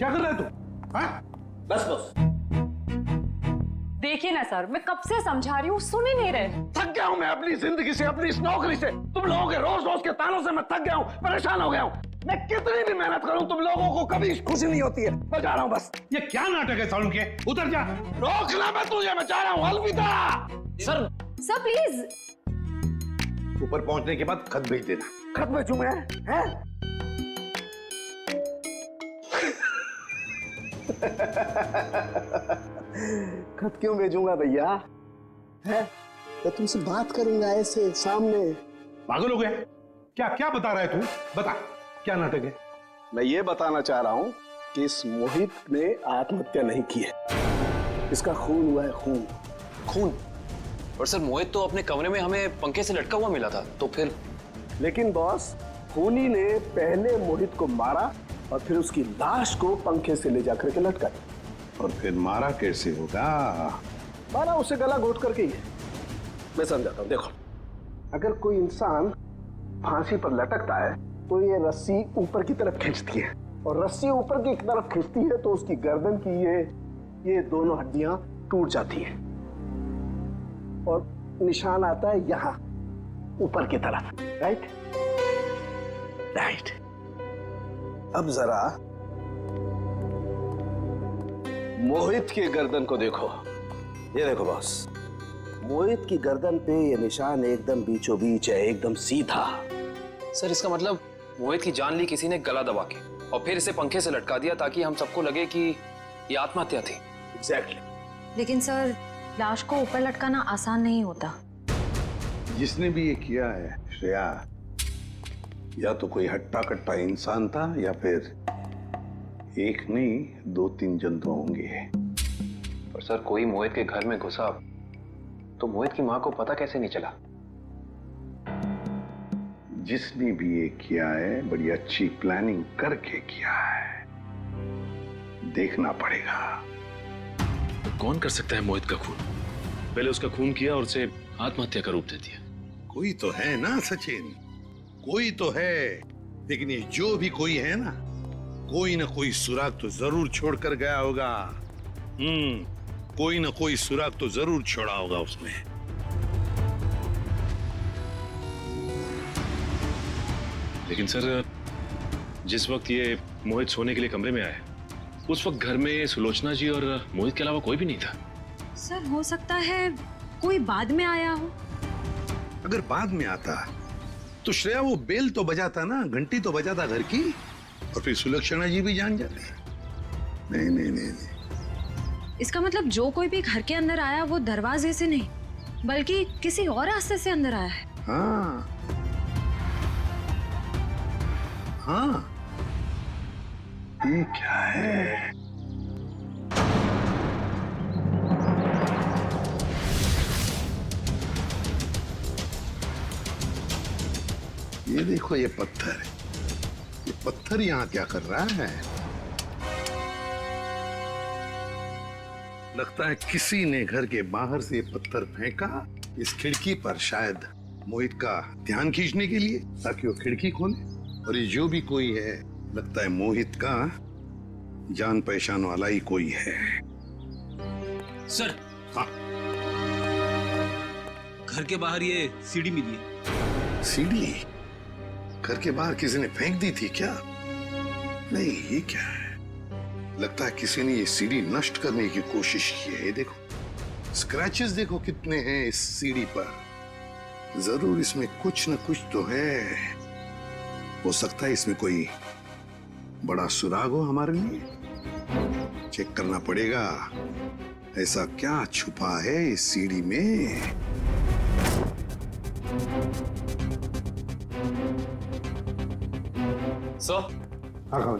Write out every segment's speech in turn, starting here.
क्या कर रहा है तू? हाँ? बस बस, देखिए ना सर, मैं कब से समझा रही हूँ, सुन ही नहीं रहे। थक गया हूं मैं अपनी जिंदगी से, अपनी इस नौकरी से। तुम लोगों के रोज रोज के तानों से मैं थक गया हूं, परेशान हो गया हूं। मैं कितनी भी मेहनत करूं, तुम लोगों को कभी खुशी नहीं होती है। मैं जा रहा हूं बस। ये क्या नाटक है सालू के? उतर जा। रोकना मैं तुझे, मैं जा रहा हूं। अलविदा। Sir sir please. ऊपर पहुंचने के बाद खत भेज देना। खत भेजूं मैं? हैं? खत क्यों भेजूंगा भैया? है? मैं तुमसे बात करूंगा ऐसे सामने। पागल हो गया? क्या क्या बता रहा है तू? बता, क्या नाटक है? मैं ये बताना चाह रहा हूं कि इस मोहित ने आत्महत्या नहीं की है। इसका खून हुआ है, खून। खून? और सर मोहित तो अपने कमरे में हमें पंखे से लटका हुआ मिला था, तो फिर? लेकिन बॉस, खूनी ने पहले मोहित को मारा और फिर उसकी लाश को पंखे से ले जाकर के लटका दिया। और फिर मारा कैसे होगा? मारा उसे गला घोट करके ही। मैं समझाता हूँ, देखो। अगर कोई इंसान फांसी पर लटकता है तो ये रस्सी ऊपर की तरफ खींचती है, और रस्सी ऊपर की तरफ खींचती है तो उसकी गर्दन की ये दोनों हड्डियां टूट जाती हैं और निशान आता है यहां ऊपर की तरफ। Right right. अब जरा मोहित की गर्दन को देखो। ये देखो बॉस, मोहित की गर्दन पे ये निशान एकदम बीचों बीच है, एकदम सीधा। सर इसका मतलब मोहित की जान ली किसी ने गला दबा के, और फिर इसे पंखे से लटका दिया ताकि हम सबको लगे कि ये आत्महत्या थी। एग्जैक्टली। लेकिन सर, लाश को ऊपर लटकाना आसान नहीं होता। जिसने भी ये किया है श्रेया, या तो कोई हट्टा कट्टा इंसान था या फिर एक नहीं 2-3 जंतु होंगे। और सर कोई मोहित के घर में घुसा तो मोहित की मां को पता कैसे नहीं चला? जिसने भी ये किया है बड़ी अच्छी प्लानिंग करके किया है, देखना पड़ेगा। तो कौन कर सकता है मोहित का खून? पहले उसका खून किया और उसे आत्महत्या का रूप दे दिया। कोई तो है ना सचिन, कोई तो है। लेकिन ये जो भी कोई है ना कोई सुराग तो जरूर छोड़ कर गया होगा। कोई ना कोई सुराग तो जरूर छोड़ा होगा उसने। लेकिन सर, जिस वक्त ये मोहित सोने के लिए कमरे में आया, उस वक्त घर में सुलोचना जी और मोहित के अलावा कोई भी नहीं था। सर हो सकता है कोई बाद में आया हो। अगर बाद में आता तो श्रेया वो बेल तो बजाता ना, घंटी तो बजाता घर की, और फिर सुलक्षणा जी भी जान जाते। नहीं नहीं नहीं नहीं। इसका मतलब जो कोई भी घर के अंदर आया वो दरवाजे से नहीं बल्कि किसी और रास्ते से अंदर आया है। हाँ हाँ, ये क्या है? ये देखो, ये पत्थर, ये पत्थर यहाँ क्या कर रहा है? लगता है किसी ने घर के बाहर से ये पत्थर फेंका इस खिड़की पर, शायद मोहित का ध्यान खींचने के लिए, ताकि वो खिड़की खोले। और ये जो भी कोई है, लगता है मोहित का जान पहचान वाला ही कोई है। सर, हाँ, घर के बाहर ये सीढ़ी मिली है। सीढ़ी घर के बाहर किसी ने फेंक दी थी क्या? नहीं, ये क्या है? लगता है किसी ने ये सीढ़ी नष्ट करने की कोशिश की है। ये देखो, स्क्रैचेस देखो कितने हैं इस सीढ़ी पर। जरूर इसमें कुछ न कुछ तो है। हो सकता है इसमें कोई बड़ा सुराग हो हमारे लिए। चेक करना पड़ेगा, ऐसा क्या छुपा है इस सीढ़ी में। सर, हाँ,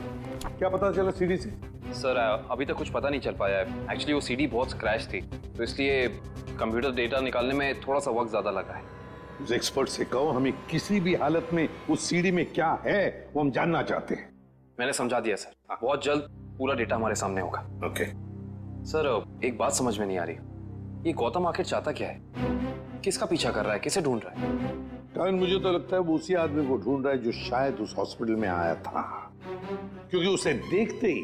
क्या पता चला सीढ़ी से? सर अभी तक कुछ पता नहीं चल पाया है। एक्चुअली वो सीडी बहुत स्क्रैच थी, तो इसलिए कंप्यूटर डेटा निकालने में थोड़ा सा वक्त ज्यादा लगा है। उस एक्सपर्ट से कहो हमें किसी भी हालत में उस सीढ़ी में क्या है वो हम जानना चाहते हैं। मैंने समझा दिया सर, बहुत जल्द पूरा डेटा हमारे सामने होगा। ओके। सर एक बात समझ में नहीं आ रही, ये गौतम आखिर चाहता क्या है? किसका पीछा कर रहा है? किसे ढूंढ रहा है? कारण मुझे तो लगता है वो उसी आदमी को ढूंढ रहा है जो शायद उस हॉस्पिटल में आया था। क्योंकि उसे देखते ही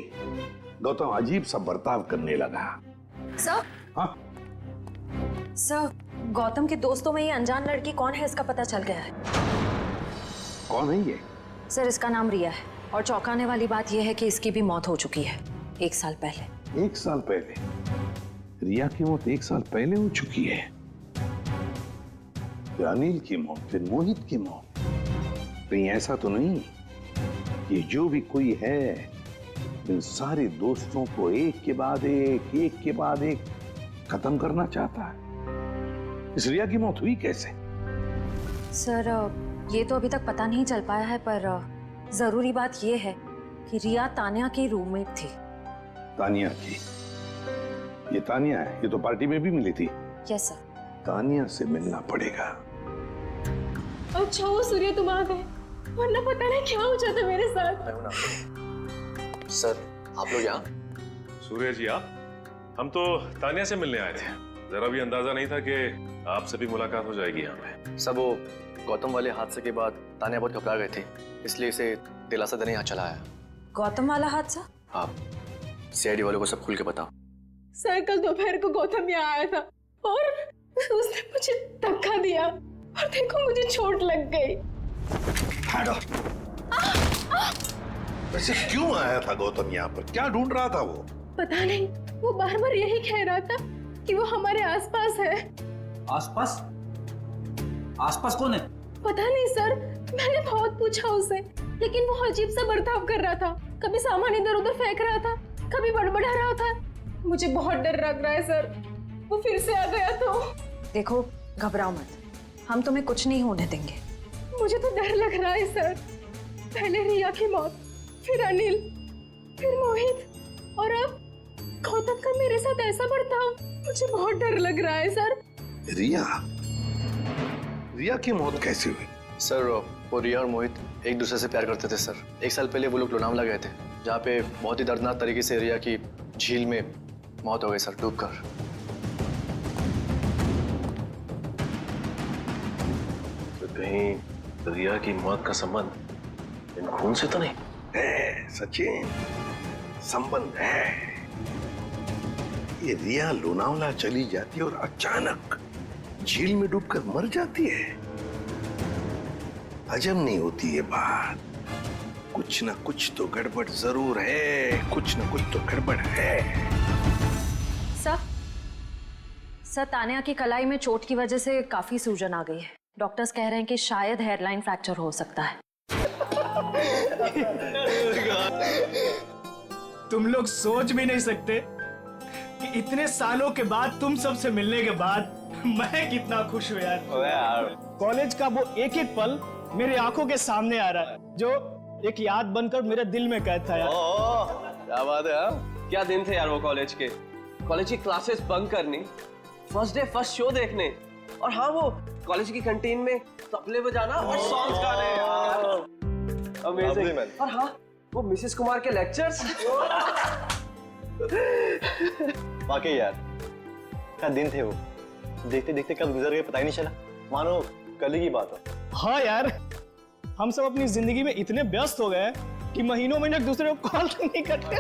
गौतम अजीब सा बर्ताव करने लगा। सर, हाँ, सर, गौतम के दोस्तों में ये अनजान लड़की कौन है इसका पता चल गया है। कौन है ये? सर, इसका नाम रिया है और चौंकाने वाली बात यह है कि इसकी भी मौत हो चुकी है 1 साल पहले। 1 साल पहले? रिया की मौत 1 साल पहले हो चुकी है। फिर अनिल की मौत, फिर मोहित की मौत। कहीं ऐसा तो नहीं कि जो भी कोई है इन सारे दोस्तों को एक के बाद एक खत्म करना चाहता है? इस रिया की मौत हुई कैसे? सर, ये तो अभी तक पता नहीं चल पाया है, पर जरूरी बात यह है कि रिया तान्या की रूममेट थी। तानिया की? ये तानिया है, ये तो पार्टी में भी मिली थी। Yes sir. तानिया से मिलना पड़ेगा। अच्छा वो सूर्य तुम आ गए, वरना पता नहीं क्या हो जाता मेरे साथ। सर, आप लोग यहाँ? सूर्य जी आप? हम तो तानिया से मिलने आए थे। जरा भी अंदाजा नहीं था कि आपसे भी मुलाकात हो जाएगी यहाँ पे। सब वो गौतम वाले हादसे के बाद तानिया बहुत घबरा गए थे, इसलिए इसे दिलासा देने यहाँ चला आया। गौतम वाला हादसा? आप सीआईडी वालों को सब खुल के बताओ। सर, कल दोपहर को गौतम यहाँ आया था और उसने मुझे धक्का दिया और देखो मुझे चोट लग गई। वैसे क्यों आया था गौतम यहाँ पर? क्या ढूंढ रहा था वो? पता नहीं, वो बार बार यही कह रहा था कि वो हमारे आसपास है। आसपास? आसपास कौन है? पता नहीं सर, मैंने बहुत पूछा उसे, लेकिन वो अजीब सा बर्ताव कर रहा था। कभी सामान इधर उधर फेंक रहा था, कभी बड़बड़ा रहा था। मुझे बहुत डर लग रहा है सर, वो फिर से आ गया तो। देखो, घबराओ मत, हम तुम्हें कुछ नहीं होने देंगे। मुझे तो डर लग रहा है सर। पहले रिया की मौत, फिर अनिल, फिर मोहित और अब गौतम का मेरे साथ ऐसा बर्ताव। मुझे बहुत डर लग रहा है सर। रिया की मौत कैसे हुई? सर, वो रिया और मोहित एक दूसरे से प्यार करते थे सर। 1 साल पहले वो लोग लोनावला गए थे, जहाँ पे बहुत ही दर्दनाक तरीके से रिया की झील में मौत हो गई सर, डूबकर। तो कहीं रिया की मौत का संबंध इन खून से तो नहीं? है सचिन, संबंध है। ये रिया लोनावला चली जाती है और अचानक झील में डूबकर मर जाती है। हजम नहीं होती ये बात। कुछ ना कुछ तो गड़बड़ जरूर है, कुछ ना कुछ तो गड़बड़ है। सर, तान्या की कलाई में चोट की वजह से काफी सूजन आ गई है। डॉक्टर्स कह रहे हैं कि शायद हेयरलाइन फ्रैक्चर हो सकता है। तुम लोग सोच भी नहीं सकते कि इतने सालों के बाद तुम सबसे मिलने के बाद मैं कितना खुश हूँ यार। कॉलेज का वो एक एक पल मेरी आंखों के सामने आ रहा है, जो एक याद बनकर मेरे दिल में कैद था यार। क्या बात है हाँ? क्या दिन थे यार वो कॉलेज के। कॉलेज की क्लासेस बंक करनी, फर्स्ट डे फर्स्ट शो देखने, और हाँ वो कॉलेज की कैंटीन में तबले बजाना और सॉन्ग्स गाने यार। अमेजिंग। और हाँ वो मिसेस कुमार के लेक्चर्स। वाकई यार, क्या दिन थे वो। देखते देखते कब गुजर गए पता ही नहीं चला, मानो कल ही की बात हो। हाँ यार, हम सब अपनी जिंदगी में इतने व्यस्त हो गए कि महीनों महीने एक दूसरे को कॉल नहीं करते।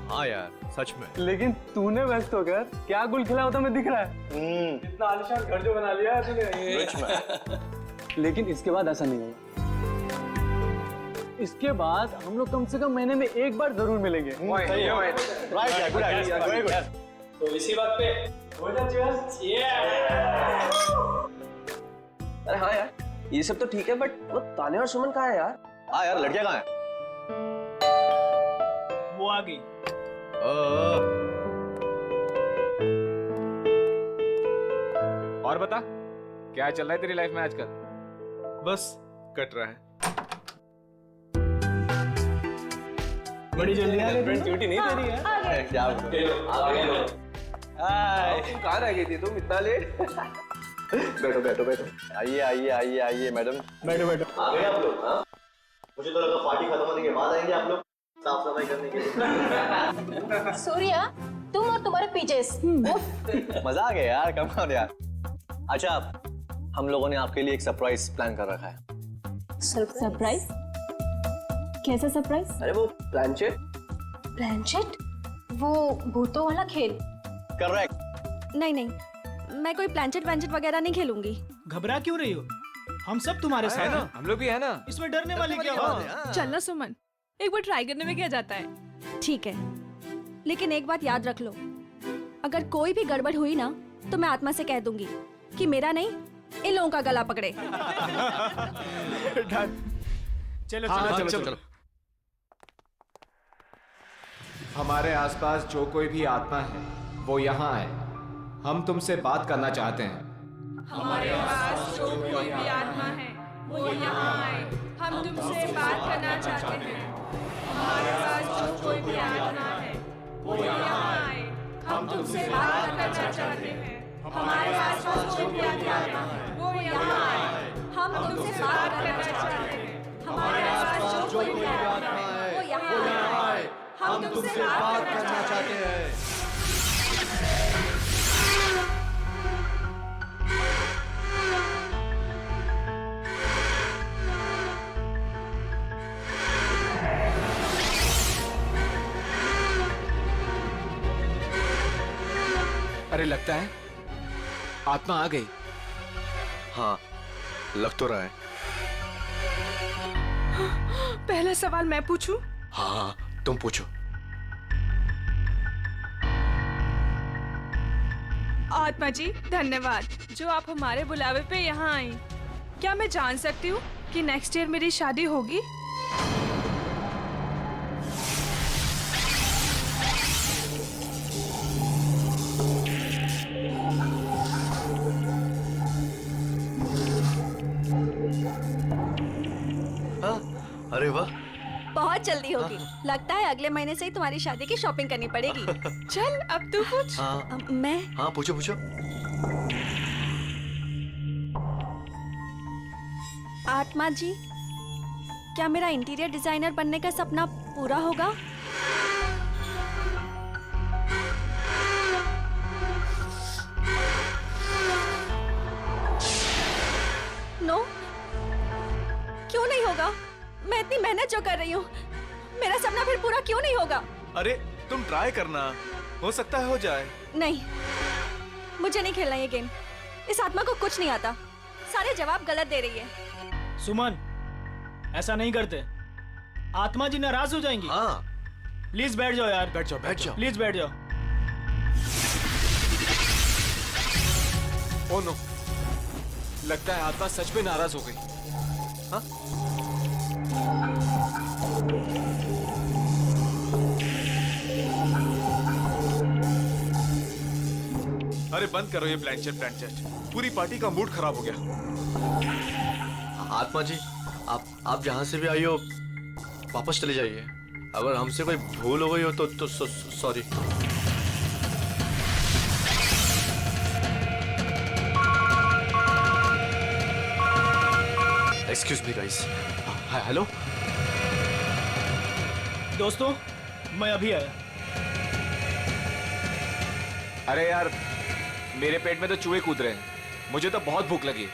हाँ यार सच में। लेकिन तूने व्यस्त हो गया, क्या गुल खिला होता मैं दिख रहा है। इतना आलीशान घर जो बना लिया तूने। लेकिन इसके बाद ऐसा नहीं होगा। इसके बाद हम लोग कम से कम महीने में एक बार जरूर मिलेंगे। राइट यार, गुड आइडिया, वेरी गुड। तो इसी बात पे हो जा चीयर्स। अरे हाँ यार, ये सब तो ठीक है, बट वो तान्या और सुमन कहाँ है यार? हाँ यार, लड़कियां कहाँ हैं? वो आ गई। और बता, क्या चल रहा है तेरी लाइफ में आजकल? बस कट रहा है। बड़ी जल्दी आ गई। ड्यूटी नहीं दे रही है क्या हाय, कहाँ रह गई थी तुम इतना लेट? बैठो बैठो बैठो। आइए आइए आइए आइए मैडम। बैठो बैठो। आ गए आप लोग? हाँ, मुझे तो लगा पार्टी खत्म होने के बाद आएंगे आप लोग साफ सफाई करने के लिए। सूर्या, तुम और तुम्हारे पीजेस। मजा आ गया यार, कम ऑन यार। अच्छा, हम लोगों ने आपके लिए एक सरप्राइज प्लान कर रखा है। सरप्राइज? कैसा सरप्राइज? अरे वो प्लानचेट। प्लानचेट? वो भूतों वाला खेल? करेक्ट। नहीं नहीं, मैं कोई प्लानचेट वैंचेट वगैरह नहीं खेलूंगी। घबरा क्यों रही हो? हम सब तुम्हारे साथ हैं। हम लोग भी है ना। इसमें डरने वाली क्या बात है? चलना सुमन, एक बार ट्राई करने में क्या जाता है। ठीक है, लेकिन एक बात याद रख लो, अगर कोई भी गड़बड़ हुई ना तो मैं आत्मा से कह दूंगी कि मेरा नहीं, इन लोगों का गला पकड़े। चलो हाँ, चलो चलो। हमारे आसपास जो कोई भी आत्मा है वो यहाँ आए, हम तुमसे बात करना चाहते हैं। हमारे पास जो कोई भी आत्मा है वो यहाँ आए, हम तुमसे बात करना चाहते हैं। हमारे पास जो कोई भी आत्मा है वो यहाँ आए, हम तुमसे बात करना चाहते हैं। हमारे पास जो कोई भी आत्मा है वो यहाँ आए, हम तुमसे बात करना चाहते हैं। हमारे पास जो कोई भी आत्मा है वो यहाँ आए, हम तुमसे बात करना चाहते हैं। अरे लगता है आत्मा आ गई। हाँ, लग तो रहा है। पहला सवाल मैं पूछूं? हाँ, तुम पूछो। आत्मा जी धन्यवाद जो आप हमारे बुलावे पे यहाँ आई। क्या मैं जान सकती हूँ कि नेक्स्ट ईयर मेरी शादी होगी? हाँ, अरे वाह। बहुत जल्दी होगी। लगता है अगले महीने से ही तुम्हारी शादी की शॉपिंग करनी पड़ेगी। चल अब तू पूछ। हाँ, मैं? हाँ पूछो पूछो। आत्मा जी, क्या मेरा इंटीरियर डिजाइनर बनने का सपना पूरा होगा? नो, क्यों नहीं होगा? मैं इतनी मेहनत जो कर रही हूँ, मेरा सपना फिर पूरा क्यों नहीं होगा? अरे तुम ट्राई करना, हो सकता है हो जाए। नहीं, मुझे नहीं खेलना ये गेम। इस आत्मा को कुछ नहीं आता, सारे जवाब गलत दे रही है। सुमन, ऐसा नहीं करते, आत्मा जी नाराज हो जाएंगी। हाँ, प्लीज बैठ जाओ यार। बैठ जाओ, बैठ जाओ। प्लीज बैठ जाओ। ओ नो, लगता है आत्मा सच में नाराज हो गई। हाँ? अरे बंद करो ये प्लानचेट। पूरी पार्टी का मूड खराब हो गया। आत्मा जी, आप जहाँ से भी आई हो वापस चले जाइए। अगर हमसे कोई भूल हो गई हो तो sorry. Excuse me guys. Hello दोस्तों, मैं अभी आया। अरे यार, मेरे पेट में तो चूहे कूद रहे हैं। मुझे तो बहुत भूख लगी।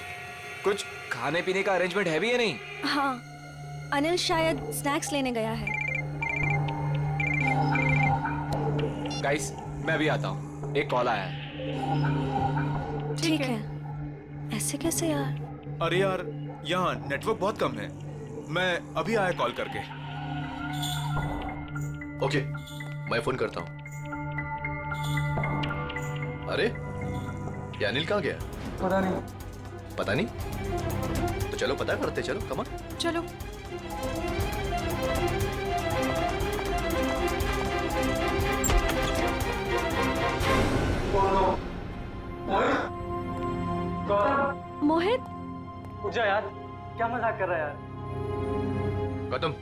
कुछ खाने पीने का अरेंजमेंट है भी या नहीं? हाँ, अनिल शायद स्नैक्स लेने गया है। गाइस, मैं अभी आता हूँ, एक कॉल आया है। ठीक है। ऐसे कैसे यार? अरे यार, यहाँ नेटवर्क बहुत कम है। मैं अभी आया कॉल करके। ओके, मैं फोन करता हूँ। अरे, ये अनिल कहाँ गया? पता नहीं। पता नहीं? तो चलो पता करते, चलो कम ऑन। चलो। मोहित, उठ जा यार, क्या मजाक कर रहा है यार? गौतम,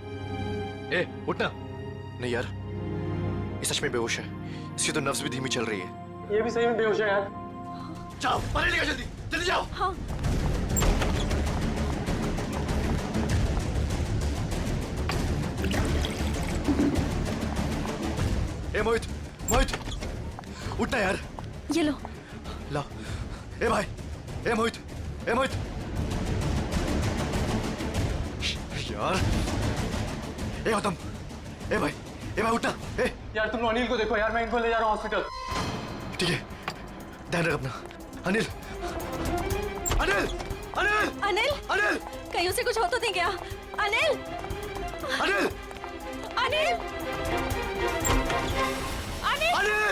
ए उठना। नहीं यार, ये सच में बेहोश है। इसकी तो नब्ज भी धीमी चल रही है। ये भी सही में बेहोश है यार। जाओ, पानी लेकर जल्दी, जल्दी जाओ। हाँ। ए मोहित, मोहित, उठना यार। ये लो। ला। ए भाई, ए मोहित, ए मोहित। यार, ए गौतम, ए भाई उठना। ए यार तुम अनिल को देखो यार, मैं इनको ले जा रहा हूँ हॉस्पिटल। ठीक है, ध्यान रख अपना। अनिल अनिल अनिल अनिल अनिल कहीं उसे कुछ हो तो नहीं गया? अनिल अनिल अनिल अनिल अनिल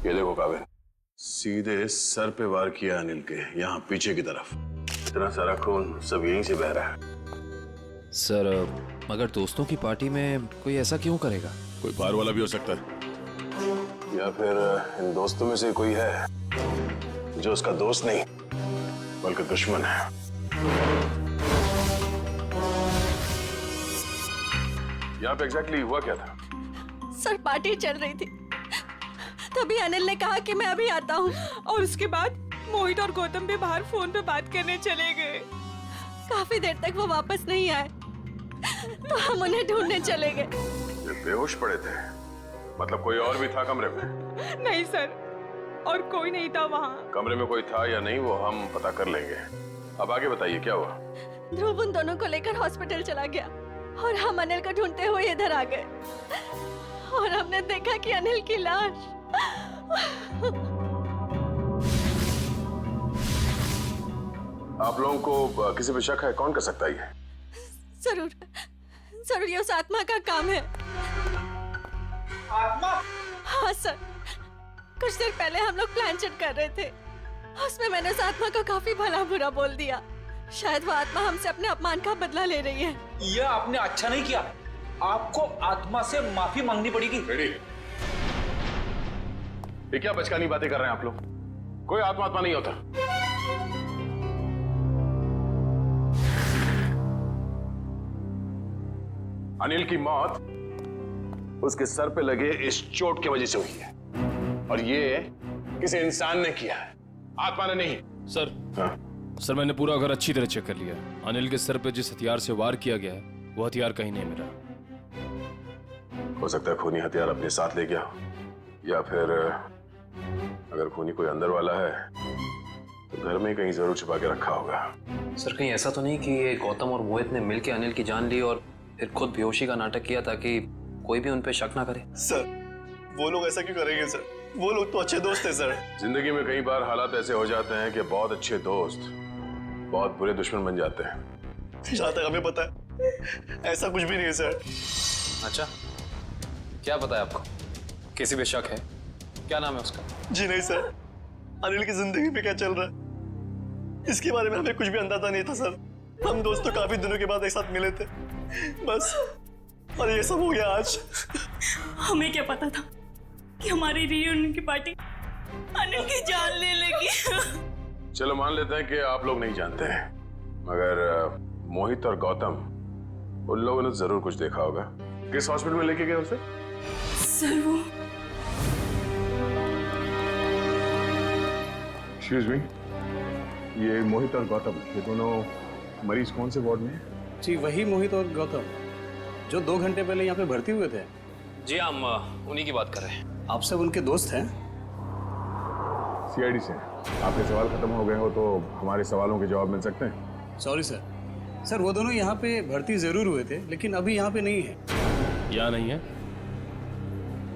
ये देखो काबिल, सीधे सर पे वार किया अनिल के, यहाँ पीछे की तरफ। इतना सारा खून सब यहीं से बह रहा है। सर मगर दोस्तों की पार्टी में कोई ऐसा क्यों करेगा? कोई बाहर वाला भी हो सकता है, या फिर इन दोस्तों में से कोई है जो उसका दोस्त नहीं बल्कि दुश्मन है। यहाँ पे एग्जैक्टली हुआ क्या था? सर पार्टी चल रही थी, तभी अनिल ने कहा कि मैं अभी आता हूँ, और उसके बाद मोहित और गौतम भी बाहर फोन पे बात करने चले गए। काफी देर तक वो वापस नहीं आए, तो हम उन्हें ढूंढने चले गए। ये बेहोश पड़े थे, मतलब कोई और भी था कमरे में? नहीं सर, और कोई नहीं था वहाँ। कमरे में कोई था या नहीं वो हम पता कर लेंगे। अब आगे बताइए क्या हुआ? ध्रुव उन दोनों को लेकर हॉस्पिटल चला गया और हम अनिल को ढूंढते हुए इधर आ गए और हमने देखा कि अनिल की लाश। आप लोगों को किसी पे शक है? कौन कर सकता है ये? जरूर ये उस आत्मा का काम है। आत्मा? हाँ सर, कुछ देर पहले हम लोग प्लान चेक कर रहे थे, उसमें मैंने उस आत्मा को काफी भला बुरा बोल दिया। शायद वो आत्मा हमसे अपने अपमान का बदला ले रही है। ये आपने अच्छा नहीं किया, आपको आत्मा से माफी मांगनी पड़ेगी। ये क्या बचकानी बातें कर रहे हैं आप लोग? कोई आत्मा नहीं होता। अनिल की मौत उसके सर पे लगे इस चोट की वजह से हुई है, और ये किसी इंसान ने किया है, आत्मा ने नहीं। सर सर मैंने पूरा घर अच्छी तरह चेक कर लिया। अनिल के सर पे जिस हथियार से वार किया गया है वो हथियार कहीं नहीं मिला। हो सकता है खूनी हथियार अपने साथ ले गया हो, या फिर अगर खूनी कोई अंदर वाला है तो घर में कहीं जरूर छुपा के रखा होगा। सर कहीं ऐसा तो नहीं कि ये गौतम और मोहित ने मिलकर अनिल की जान ली और फिर खुद बेहोशी का नाटक किया ताकि कोई भी उन पे शक ना करे? सर वो लोग ऐसा क्यों करेंगे सर? वो लोग तो अच्छे दोस्त हैं सर। जिंदगी में कई बार हालात ऐसे हो जाते हैं कि बहुत अच्छे दोस्त बहुत बुरे दुश्मन बन जाते हैं। जहाँ तक हमें पता है ऐसा कुछ भी नहीं है सर। अच्छा, क्या पता है आपको? किसी पे शक है? क्या नाम है उसका? जी नहीं सर, अनिल की जिंदगी में क्या चल रहा है इसके बारे में हमें कुछ भी अंदाजा नहीं था सर। हम दोस्त तो काफी दिनों के बाद एक साथ मिले थे बस, और ये सब हो गया आज। हमें क्या पता था कि हमारी रियूनियन की पार्टी अनिल की जान ले लेगी। चलो मान लेते हैं कि आप लोग नहीं जानते हैं, मगर मोहित और गौतम उन लोगों ने जरूर कुछ देखा होगा। किस हॉस्पिटल में लेके गए उसे? सर वो एक्सक्यूज मी, ये मोहित और गौतम ये दोनों मरीज कौन से वार्ड में हैं? जी वही मोहित और गौतम जो 2 घंटे पहले यहाँ पे भर्ती हुए थे। जी हम उन्हीं की बात कर रहे हैं। आप सब उनके दोस्त हैं? सीआईडी से। आपके सवाल खत्म हो गए हो तो हमारे सवालों के जवाब मिल सकते हैं। Sorry sir. सर वो दोनों यहाँ पे भर्ती जरूर हुए थे लेकिन अभी यहाँ पे नहीं है। यहाँ नहीं है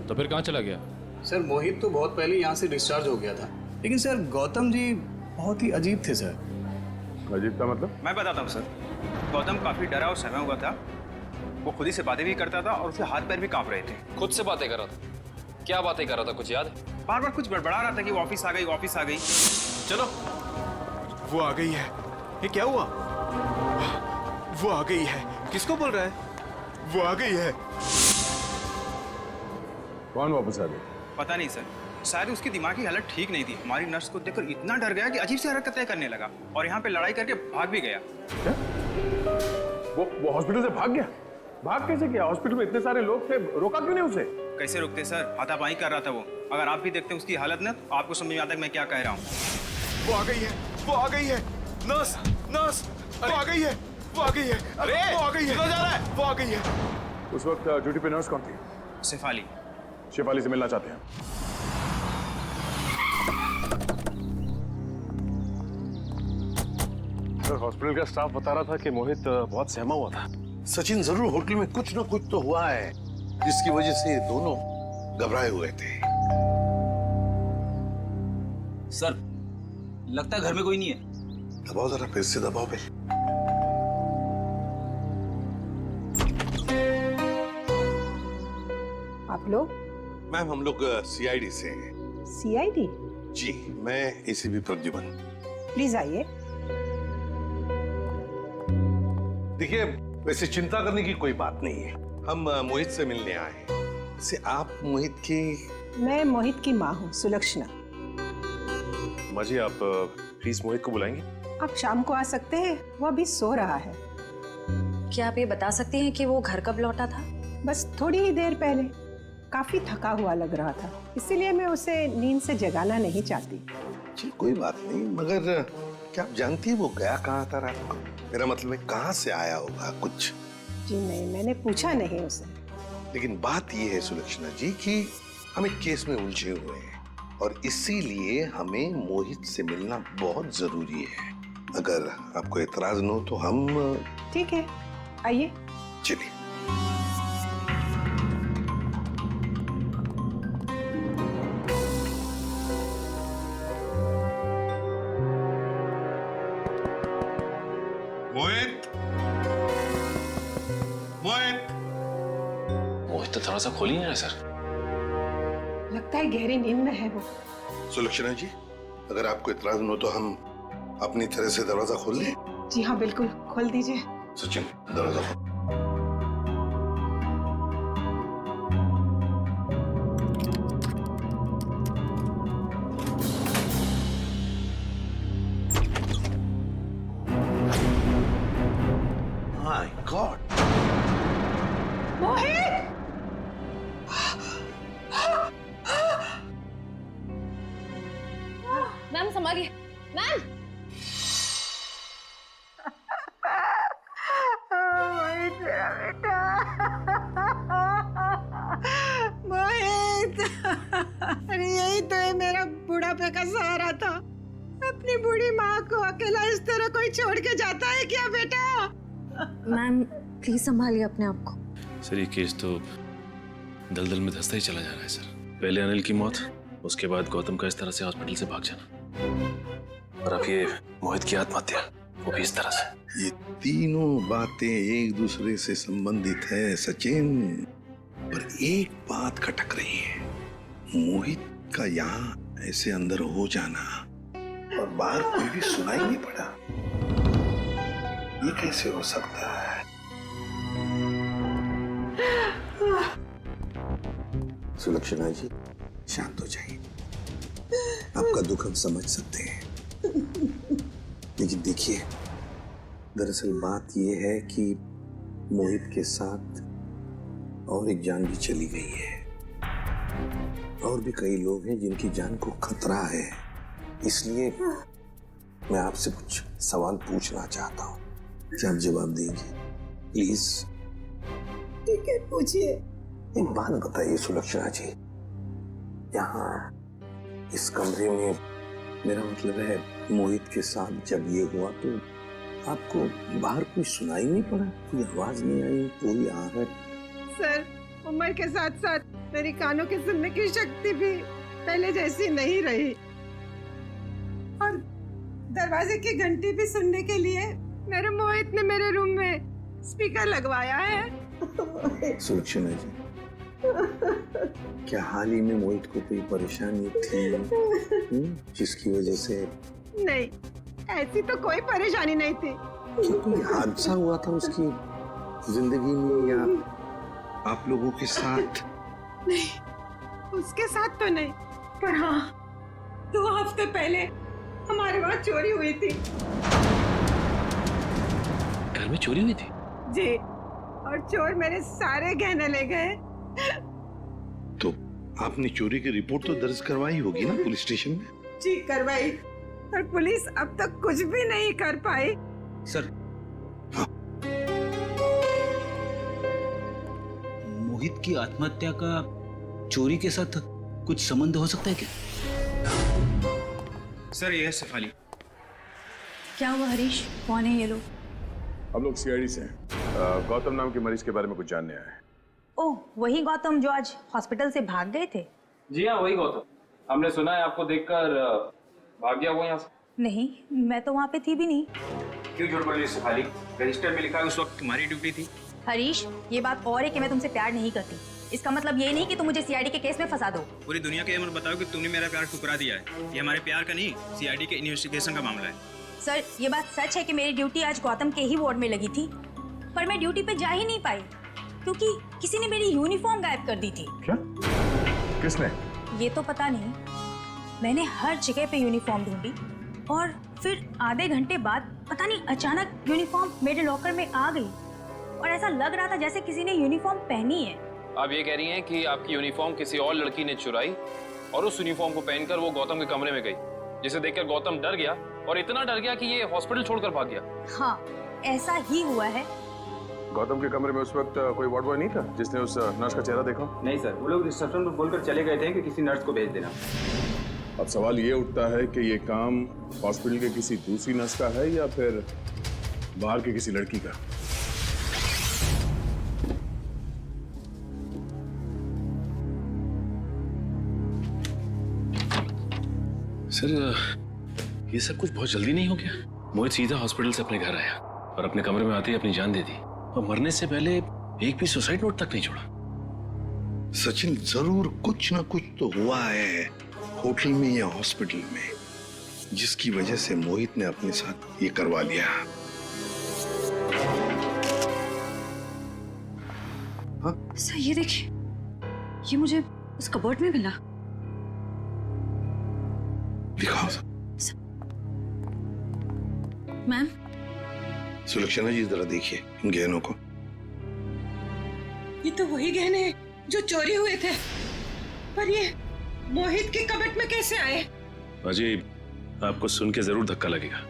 तो फिर कहाँ चला गया? सर मोहित तो बहुत पहले यहाँ से डिस्चार्ज हो गया था, लेकिन सर गौतम जी बहुत ही अजीब थे सर। अजीब का मतलब? मैं बताता हूँ सर। गौतम काफी डरा और सहमा हुआ था, वो खुद ही से बातें भी करता था और उसके हाथ पैर भी कांप रहे थे। खुद से बातें कर रहा था? क्या बातें कर रहा था, कुछ याद है? बार बार कुछ बड़बड़ा रहा था कि वो ऑफिस आ गई, ऑफिस आ गई। चलो, वो आ गई है। ये क्या हुआ? वो आ गई है। किसको बोल रहा है? वो आ गई है। कौन वापस आ गई? पता नहीं सर, शायद उसकी दिमागी हालत ठीक नहीं थी। हमारी नर्स को देखकर इतना डर गया कि अजीब सी हरकतें करने लगा और यहाँ पे लड़ाई करके भाग भी गया। क्या? वो हॉस्पिटल से भाग गया? भाग कैसे गया? हॉस्पिटल में इतने सारे लोग थे, रोका क्यों नहीं उसे? कैसे रोकते सर, हाथापाई कर रहा था वो। अगर आप भी देखते उसकी हालत ना तो आपको समझ में आता है मैं क्या कह रहा हूँ। वो आ गई है, वो आ गई है। नर्स, नर्स, वो आ गई है, वो आ गई है। अरे वो आ गई है, जा रहा है, वो आ गई है। उस वक्त ड्यूटी पे नर्स कौन थी? शेफाली। शेफाली से मिलना चाहते हैं। होटल का स्टाफ बता रहा था कि मोहित बहुत सहमा हुआ था। सचिन, जरूर होटल में कुछ ना कुछ तो हुआ है जिसकी वजह से दोनों घबराए हुए थे। सर, लगता है घर में कोई नहीं है। दबाओ जरा, फिर से दबाओ भाई। आप लोग? मैम, हम लोग सीआईडी से हैं। सीआईडी? जी, मैं एसीपी प्रद्युमन। प्लीज आइए। देखिए, वैसे चिंता करने की कोई बात नहीं है। हम मोहित से मिलने आए हैं। से आप मोहित की? मैं मोहित की माँ हूँ, सुलक्षणा। माँ जी, आप प्लीज मोहित को बुलाएंगे? आप शाम को आ सकते हैं, वो अभी सो रहा है। क्या आप ये बता सकती हैं कि वो घर कब लौटा था? बस थोड़ी ही देर पहले। काफी थका हुआ लग रहा था, इसीलिए मैं उसे नींद से जगाना नहीं चाहती। जी, कोई बात नहीं, मगर क्या आप जानती है वो गया कहाँ था रात को? मेरा मतलब है कहाँ से आया होगा कुछ? जी नहीं, मैंने पूछा नहीं उसे। लेकिन बात ये है सुलक्षणा जी कि हम एक केस में उलझे हुए हैं और इसीलिए हमें मोहित से मिलना बहुत जरूरी है। अगर आपको एतराज न हो तो हम... ठीक है, आइए। चलिए। मोहित, मोहित, मोहित तो दरवाजा खोल ही नहीं रहा सर। लगता है गहरी नींद में है वो। सुलक्षणा जी, अगर आपको एतराज न हो तो हम अपनी तरह से दरवाजा खोल लें? जी हाँ, बिल्कुल, खोल दीजिए। सचिन, दरवाजा खोल। My god, Mohit! मैम संभालिए, मैम। मोहित मेरा बेटा, मोहित! अरे यही तो है मेरा बुढ़ापे का सहारा था। अपनी बूढ़ी माँ को अकेला इस तरह कोई छोड़ के जाता है क्या बेटा? मैम प्लीज संभालिए अपने आप को। सर, ये केस तो दलदल में धंसता ही चला जा रहा है सर। पहले अनिल की मौत, उसके बाद गौतम का इस तरह से हॉस्पिटल से भाग जाना, और अब ये मोहित की आत्महत्या, वो भी इस तरह से। ये तीनों बातें एक दूसरे से संबंधित है सचिन, पर एक बात खटक रही है। मोहित का यहाँ ऐसे अंदर हो जाना और बाहर कोई भी सुनाई नहीं पड़ा, ये कैसे हो सकता है? सुलक्षणा जी, शांत हो जाइए। आपका दुख हम समझ सकते हैं, लेकिन देखिए, दरअसल बात यह है कि मोहित के साथ और एक जान भी चली गई है, और भी कई लोग हैं जिनकी जान को खतरा है। इसलिए मैं आपसे कुछ सवाल पूछना चाहता हूँ, क्या आप जवाब देंगे प्लीज? ठीक है, पूछिए। एक बात बताइए सुलक्षणा जी, यहाँ इस कमरे में, मेरा मतलब है मोहित के साथ जब ये हुआ तो आपको बाहर कोई सुनाई नहीं पड़ा? कोई आवाज नहीं आई, कोई आहट? सर, उम्र के साथ साथ मेरी कानों की सुनने की शक्ति भी पहले जैसी नहीं रही, और दरवाजे की घंटी भी सुनने के लिए मेरे मोहित ने मेरे रूम में स्पीकर लगवाया है। सुलक्षणा जी, क्या हाल ही में मोहित को कोई परेशानी थी जिसकी वजह से? नहीं, ऐसी तो कोई परेशानी नहीं थी। क्या कोई हादसा हुआ था उसकी जिंदगी में या आप लोगों के साथ? नहीं, उसके साथ तो नहीं, पर हाँ, 2 हफ्ते पहले हमारे वहाँ चोरी हुई थी। घर में चोरी हुई थी? जी, और चोर मेरे सारे गहने ले गए। तो आपने चोरी की रिपोर्ट तो दर्ज करवाई होगी ना पुलिस स्टेशन में? जी करवाई, पर पुलिस अब तक कुछ भी नहीं कर पाई। सर, हाँ। मोहित की आत्महत्या का चोरी के साथ कुछ संबंध हो सकता है क्या? सर ये है शेफाली। क्या हुआ हरीश? कौन है ये लोग? हम लोग सीआईडी से हैं। गौतम नाम के मरीज के बारे में कुछ जानने आए हैं। ओह, वही गौतम जो आज हॉस्पिटल से भाग गए थे? जी हाँ, वही गौतम। हमने सुना है आपको देखकर भाग गया वो यहाँ से। नहीं, मैं तो वहाँ पे थी भी नहीं। क्यों झूठ बोल रही है शेफाली? रजिस्टर में लिखा है उस वक्त तुम्हारी ड्यूटी थी। हरीश, ये बात और है कि मैं तुमसे प्यार नहीं करती। इसका मतलब ये नहीं कि तुम मुझे सीआईडी के केस में फंसा दो। पूरी दुनिया के ये मत बताओ कि तुमने मेरा प्यार ठुकरा दिया है। ये हमारे प्यार का नहीं, सीआईडी के इन्वेस्टिगेशन का मामला है। सर, ये बात सच है कि मेरी ड्यूटी आज गौतम के ही वार्ड में लगी थी, पर मैं ड्यूटी पे जा ही नहीं पाई क्योंकि किसी ने मेरी यूनिफॉर्म गायब कर दी थी। क्या? किसने? ये तो पता नहीं। मैंने हर जगह पे यूनिफॉर्म ढूंढी और फिर आधे घंटे बाद पता नहीं अचानक यूनिफॉर्म मेरे लॉकर में आ गई और ऐसा लग रहा था जैसे किसी ने यूनिफॉर्म पहनी है। आप ये कह रही हैं कि आपकी यूनिफॉर्म किसी और लड़की ने चुराई और उस यूनिफॉर्म को पहनकर वो गौतम के कमरे में गई, जिसे देखकर गौतम डर गया और इतना डर गया कि ये हॉस्पिटल छोड़कर भाग गया। हाँ, ऐसा ही हुआ है। गौतम के कमरे में उस वक्त कोई वार्ड बॉय नहीं था जिसने उस नर्स का चेहरा देखा? नहीं सर, वो लोग रिसेप्शन पर बोलकर चले गए थे कि किसी नर्स को भेज देना। अब सवाल ये उठता है कि ये काम हॉस्पिटल के किसी दूसरी नर्स का है या फिर बाहर के किसी लड़की का? सर, ये सब कुछ बहुत जल्दी नहीं हो गया? मोहित सीधा हॉस्पिटल से अपने घर आया और अपने कमरे में आते ही अपनी जान दे दी और मरने से पहले एक भी सुसाइड नोट तक नहीं छोड़ा। सचिन, जरूर कुछ ना कुछ तो हुआ है होटल में या हॉस्पिटल में, जिसकी वजह से मोहित ने अपने साथ ये करवा लिया। हाँ? सर, ये देखिए, ये मुझे उस कबर्ड में मिला। दिखाओ। मैम। सुलक्षणा जी, जरा देखिए इन गहनों को। ये तो वही गहने हैं जो चोरी हुए थे, पर ये मोहित के कबर्ड में कैसे आए? अजीब, आपको सुन के जरूर धक्का लगेगा,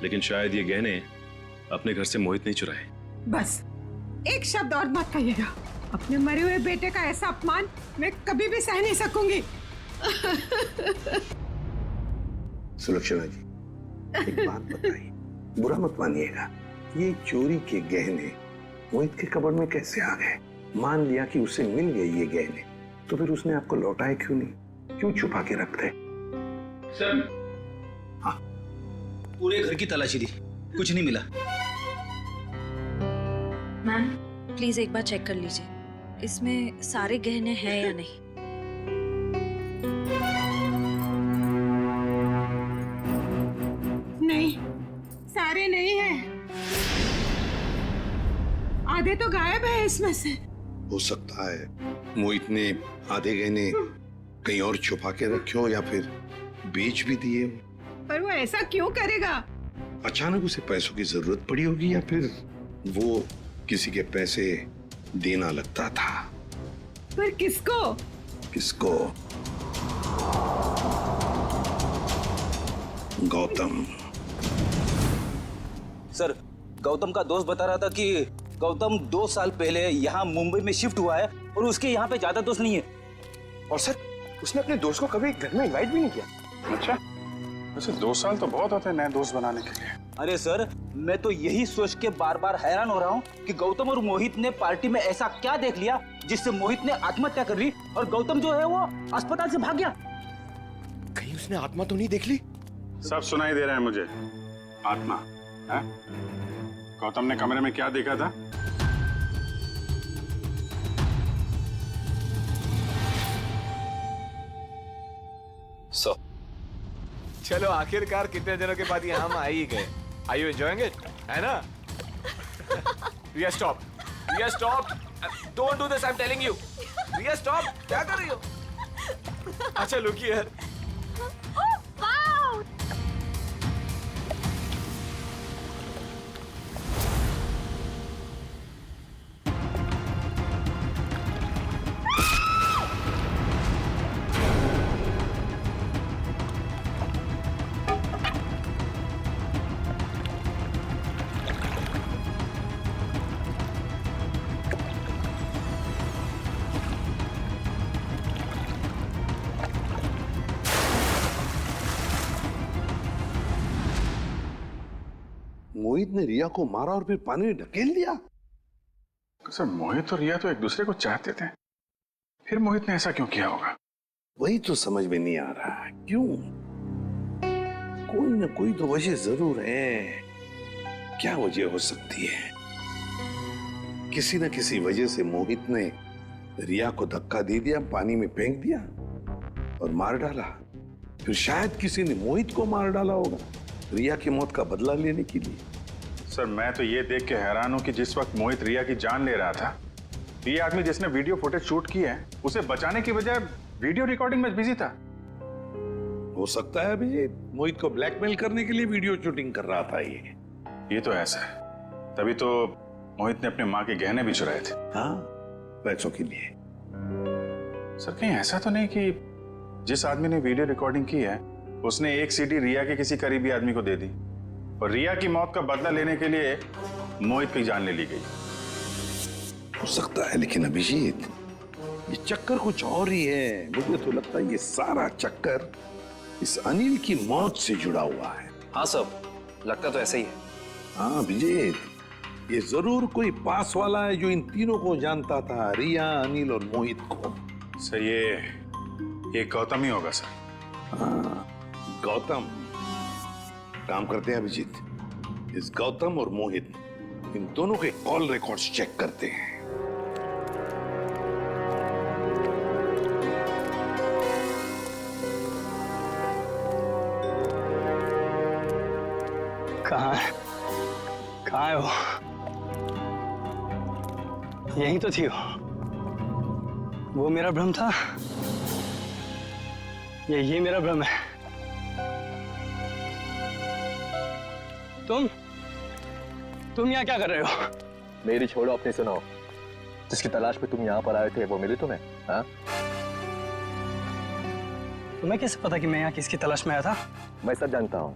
लेकिन शायद ये गहने अपने घर से मोहित नहीं चुराए। बस एक शब्द और मत कहिएगा। अपने मरे हुए बेटे का ऐसा अपमान मैं कभी भी सह नहीं सकूंगी। सुलक्षणा जी, एक बात बताइए, बुरा मत मानिएगा, ये चोरी के गहने मोहित के कबर्ड में कैसे आ गए? मान लिया कि उसे मिल गए ये गहने, तो फिर उसने आपको लौटाए क्यों नहीं? क्यों छुपा के रखते? सर, हाँ, पूरे घर की तलाशी दी, कुछ नहीं मिला। मैम, प्लीज एक बार चेक कर लीजिए, इसमें सारे गहने हैं या नहीं। नहीं, सारे नहीं हैं। आधे तो गायब है इसमें से। हो सकता है मोहित ने आधे गहने कहीं और छुपा के रखे हो या फिर बेच भी दिए। पर वो ऐसा क्यों करेगा? अचानक उसे पैसों की जरूरत पड़ी होगी या फिर वो किसी के पैसे देना लगता था। पर किसको? किसको? गौतम। सर, गौतम का दोस्त बता रहा था कि गौतम 2 साल पहले यहाँ मुंबई में शिफ्ट हुआ है और उसके यहाँ पे ज्यादा दोस्त नहीं है। और सर, उसने अपने दोस्त को कभी घर में इनवाइट भी नहीं किया। अच्छा, वैसे 2 साल तो बहुत होते हैं नए दोस्त बनाने के लिए। अरे सर, मैं तो यही सोच के बार बार हैरान हो रहा हूँ कि गौतम और मोहित ने पार्टी में ऐसा क्या देख लिया जिससे मोहित ने आत्महत्या कर ली और गौतम जो है वो अस्पताल से भाग गया। कहीं उसने आत्मा तो नहीं देख ली? सब सुनाई दे रहा है मुझे। आत्मा है? गौतम ने कमरे में क्या देखा था? चलो, आखिरकार कितने दिनों के बाद यहाँ हम आ ही गए। Are you enjoying it? है ना? Riya, stop. Riya, stop. Don't do this, I'm telling you. Riya, stop. क्या कर रही हो? अच्छा, look here. मोहित ने रिया को मारा और फिर पानी में ढकेल दिया। सर मोहित और रिया तो एक दूसरे को चाहते थे, फिर मोहित ने ऐसा क्यों किया होगा? वही तो समझ में नहीं आ रहा है, क्यों? कोई ना कोई तो वजह जरूर है। क्या वजह हो सकती है? किसी न किसी वजह से मोहित ने रिया को धक्का दे दिया, पानी में फेंक दिया और मार डाला। फिर शायद किसी ने मोहित को मार डाला होगा रिया की मौत का बदला लेने के लिए। सर मैं तो ये देख के हैरान हूं कि जिस वक्त मोहित रिया की जान ले रहा था, ये आदमी जिसने वीडियो फुटेज शूट की है उसे बचाने की बजाय वीडियो रिकॉर्डिंग में बिजी था। हो सकता है अभी मोहित को ब्लैकमेल करने के लिए वीडियो शूटिंग कर रहा था। ये तो ऐसा है, तभी तो मोहित ने अपने माँ के गहने भी चुराए थे। हाँ, पैसों के लिए। सर कहीं ऐसा तो नहीं कि जिस आदमी ने वीडियो रिकॉर्डिंग की है उसने एक सीडी रिया के किसी करीबी आदमी को दे दी और रिया की मौत का बदला लेने के लिए मोहित की जान ले ली गई? हो सकता है, लेकिन अभिजीत ये चक्कर कुछ और ही है। मुझे तो लगता है ये सारा चक्कर इस अनिल की मौत से जुड़ा हुआ है। हाँ सर, लगता तो ऐसा ही है। हाँ अभिजीत, ये जरूर कोई पास वाला है जो इन तीनों को जानता था, रिया, अनिल और मोहित को। सर ये गौतम ही होगा सर। हाँ गौतम। काम करते हैं अभिजीत, इस गौतम और मोहित इन दोनों के कॉल रिकॉर्ड्स चेक करते हैं। कहाँ है वो? यही तो थी वो मेरा भ्रम था। ये मेरा भ्रम है। तुम यहाँ क्या कर रहे हो? मेरी छोड़ो, अपनी सुनाओ। जिसकी तलाश में तुम यहाँ पर आए थे वो मिली तुम्हें? हाँ? तुम्हें कैसे पता कि मैं यहाँ किसकी तलाश में आया था? मैं सब जानता हूँ,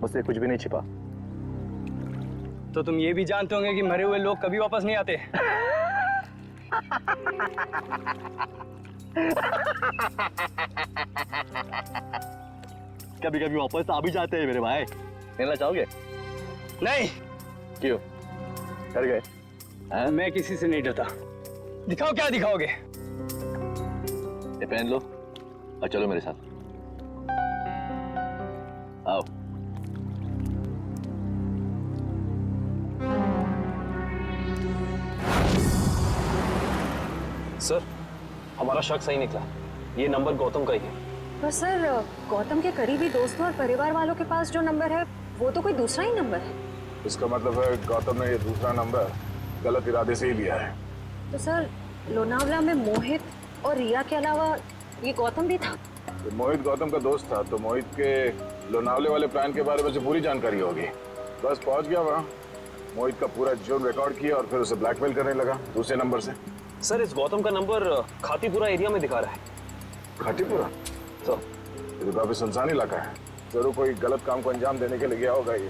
मुझसे कुछ भी नहीं छिपा। तो तुम ये भी जानते होंगे कि मरे हुए लोग कभी वापस नहीं आते। कभी कभी वापस आ भी जाते हैं मेरे भाई। मिलना चाहोगे? नहीं। क्यों? डर गए? मैं किसी से नहीं डरता। दिखाओ क्या दिखाओगे? ये पहन लो और चलो मेरे साथ। आओ। सर हमारा शक सही निकला, ये नंबर गौतम का ही है। पर सर गौतम के करीबी दोस्तों और परिवार वालों के पास जो नंबर है वो तो कोई दूसरा ही नंबर है। इसका मतलब है गौतम ने ये दूसरा नंबर गलत इरादे से ही लिया है। तो सर लोनावला में मोहित और रिया के अलावा ये गौतम भी था? तो मोहित गौतम का दोस्त था, तो मोहित के लोनावले वाले प्लान के बारे में से पूरी जानकारी होगी। बस पहुंच गया वहाँ, मोहित का पूरा जुर्म रिकॉर्ड किया और फिर उसे ब्लैकमेल करने लगा दूसरे नंबर से। सर इस गौतम का नंबर खातीपुरा एरिया में दिखा रहा है। खातीपुरा? तो ये काफी सुनसान इलाका है, जरूर कोई गलत काम को अंजाम देने के लिए गया होगा ये।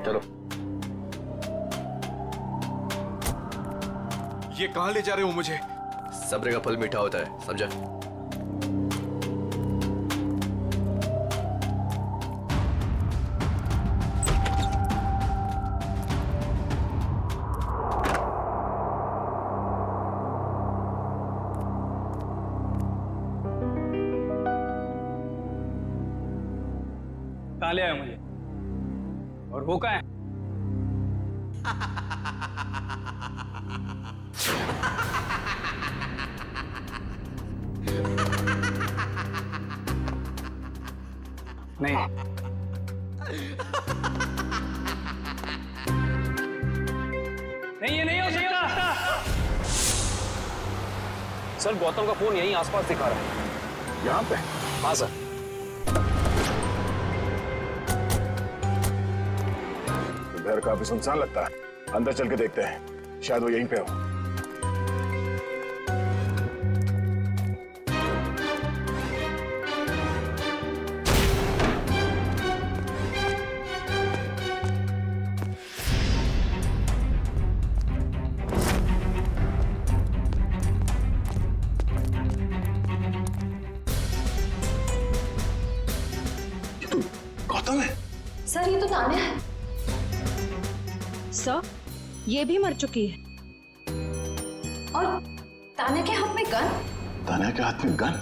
चलो। ये कहां ले जा रहे हो मुझे? सब्र का फल मीठा होता है, समझा? कहाँ ले आए मुझे? और वो कहाँ है? नहीं नहीं, ये नहीं हो सकता। सर गौतम का फोन यहीं आसपास दिखा रहा है। यहाँ पे? हाँ सर। घर काफी सुनसान लगता है, अंदर चल के देखते हैं, शायद वो यहीं पे हो। गौतम है। सर ये तो तान्या है। सर ये भी मर चुकी है। और तान्या के हाथ में गन। तान्या के हाथ में गन?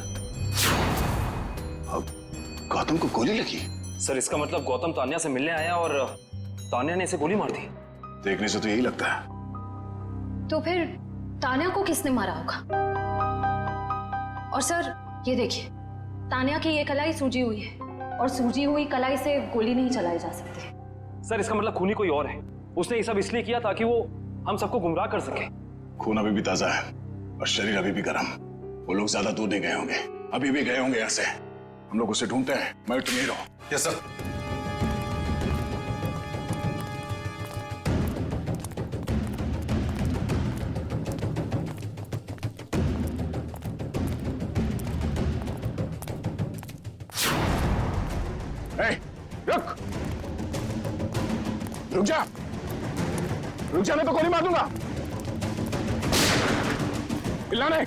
अब गौतम को गोली लगी। सर इसका मतलब गौतम तान्या से मिलने आया और तान्या ने इसे गोली मार दी। देखने से तो यही लगता है। तो फिर तान्या को किसने मारा होगा? और सर ये देखिए, तान्या की ये कलाई सूजी हुई है और सूजी हुई कलाई से गोली नहीं चलाई जा सकती। सर इसका मतलब खूनी कोई और है। उसने ये सब इसलिए किया ताकि वो हम सबको गुमराह कर सके। खून अभी भी ताजा है और शरीर अभी भी गर्म। वो लोग ज्यादा दूर नहीं गए होंगे, अभी भी गए होंगे यहाँ से। हम लोग उसे ढूंढते हैं। मैं तुम यहीं रहो। Yes sir. रुक रुक जा, रुक जा, मैं तो गोली मार दूंगा। चिल्लाने।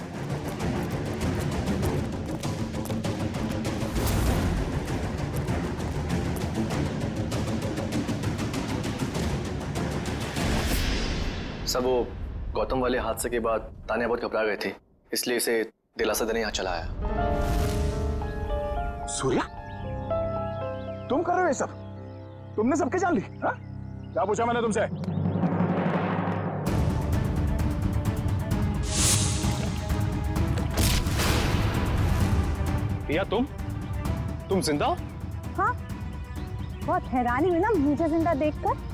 सब वो गौतम वाले हादसे के बाद तान्या बहुत घबरा गए थे, इसलिए इसे दिलासा देने यहाँ चला आया। सूर्या, तुम कर रहे हो ये सब? तुमने सबके जान ली? हाँ? क्या पूछा मैंने तुमसे? या तुम जिंदा हो? हाँ, बहुत हैरानी हुई ना मुझे जिंदा देखकर।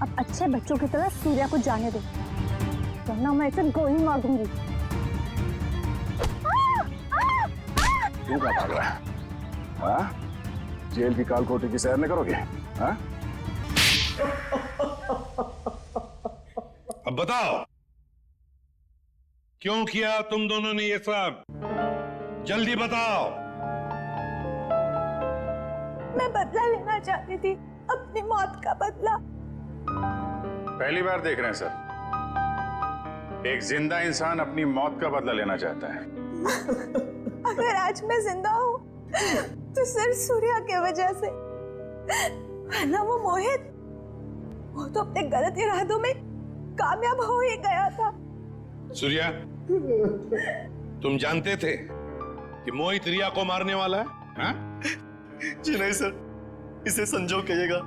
अब अच्छे बच्चों की तरह सूर्या को जाने दो, वरना मैं इसे गोली मार दूंगी। क्यों क्या भाग रहा है? हाँ? जेल की कालकोठी की सैर नहीं करोगे? हाँ? अब बताओ, क्यों किया तुम दोनों ने ये सब? जल्दी बताओ। मैं बदला लेना चाहती थी, अपनी मौत का बदला। पहली बार देख रहे हैं सर, एक जिंदा इंसान अपनी मौत का बदला लेना चाहता है। अगर आज मैं जिंदा हूँ तो सिर्फ सूर्या की वजह से, वरना वो मोहित, वो तो अपने गलत इरादों में कामयाब हो ही गया था। सूर्या, तुम जानते थे कि मोहित रिया को मारने वाला है? हाँ? जी नहीं सर, इसे संजोग कहिएगा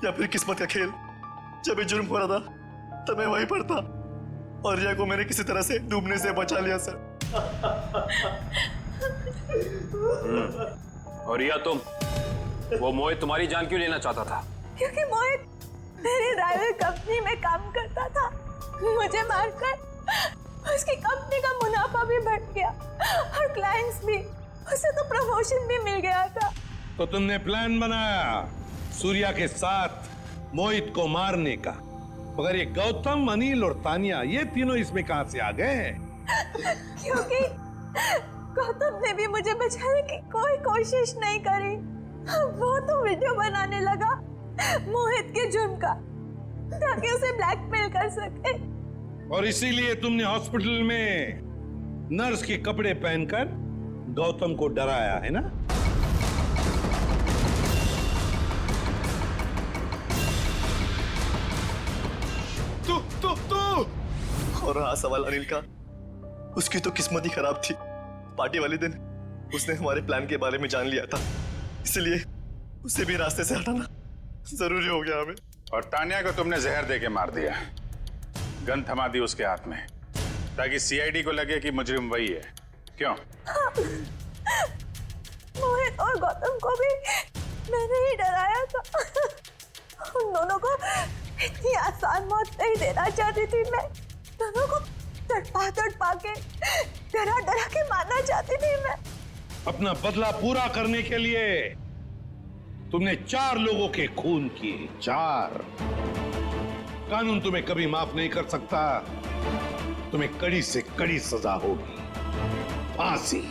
या फिर किस्मत का खेल। जब ये जुर्म हो रहा था तब मैं वहीं पर था और रिया को मैंने किसी तरह से डूबने से बचा लिया सर। और रिया तुम, वो मोहित तुम्हारी जान क्यों लेना चाहता था? क्योंकि मोहित मेरी ड्राइवर कंपनी में काम करता था। मुझे मारकर उसकी कंपनी का मुनाफा भी बढ़ गया और क्लाइंट्स भी, उसे तो प्रमोशन भी मिल गया था। तो तुमने प्लान बनाया सूर्या के साथ मोहित को मारने का, मगर ये गौतम, अनिल और तान्या, ये तीनों इसमें कहां से आ गए? क्योंकि गौतम ने भी मुझे बचाने की कोई कोशिश नहीं करी। वो तो वीडियो बनाने लगा मोहित के जुर्म का, ताकि उसे ब्लैकमेल कर सके। और इसीलिए तुमने हॉस्पिटल में नर्स के कपड़े पहनकर गौतम को डराया है ना? तू और रहा सवाल अनिल का, उसकी तो किस्मत ही खराब थी। पार्टी वाले दिन उसने हमारे प्लान के बारे में जान लिया था, इसलिए उसे भी रास्ते से हटाना जरूरी हो गया हमें। और तान्या को तुमने जहर देके मार दिया, गन थमा दी उसके हाथ में, ताकि सीआईडी को लगे कि मुजरिम वही है। क्यों? मोहित और गौतम को भी मैंने ही डराया था। उन दोनों को इतनी आसान मौत नहीं देना चाहती थी मैं। दोनों को तड़पा के, डरा के मारना चाहती थी मैं। अपना बदला पूरा करने के लिए तुमने 4 लोगों के खून किए। 4। कानून तुम्हें कभी माफ नहीं कर सकता। तुम्हें कड़ी से कड़ी सजा होगी, फांसी।